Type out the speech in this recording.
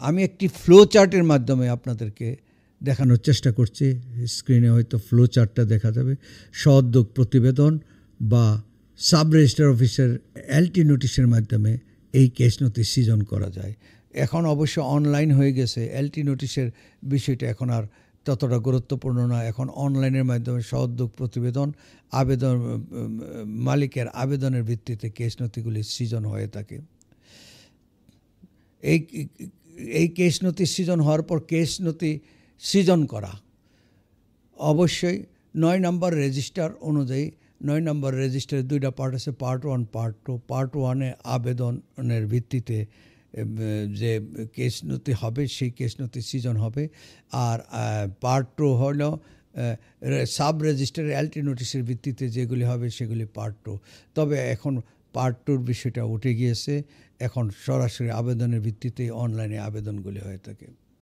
আমি একটি ফ্লো চার্টের মাধ্যমে আপনাদেরকে দেখানোর চেষ্টা করছি। স্ক্রিনে হয়তো ফ্লো চার্টটা দেখা যাবে। স্ব-উদ্যোগ প্রতিবেদন বা সাব রেজিস্ট্রার অফিসের এলটি নোটিশের মাধ্যমে এই কেস নোটিশ সৃজন করা যায়। এখন অবশ্য অনলাইন হয়ে গেছে, এলটি নোটিশের বিষয়টা এখন আর ততটা গুরুত্বপূর্ণ না। এখন অনলাইনের মাধ্যমে স্ব-উদ্যোগ প্রতিবেদন আবেদন মালিকের আবেদনের ভিত্তিতে কেস নথিগুলি সৃজন হয়ে থাকে। এই কেস নথি সৃজন হওয়ার পর কেস নথি সৃজন করা অবশ্যই ৯ নম্বর রেজিস্টার অনুযায়ী ৯ নম্বর রেজিস্টারের দুইটা পার্ট আছে, পার্ট 1 পার্ট 2। পার্ট 1-এ আবেদনের ভিত্তিতে যে কেস নথি হবে সেই কেস নথি সৃজন হবে। আর পার্ট 2 হলো সাব রেজিস্টারের এলটি নোটিশের ভিত্তিতে যেগুলি হবে সেগুলি পার্ট 2। তবে এখন পার্ট 2-র বিষয়টা উঠে গিয়েছে, এখন সরাসরি আবেদনের ভিত্তিতেই অনলাইনে আবেদনগুলি হয়ে থাকে।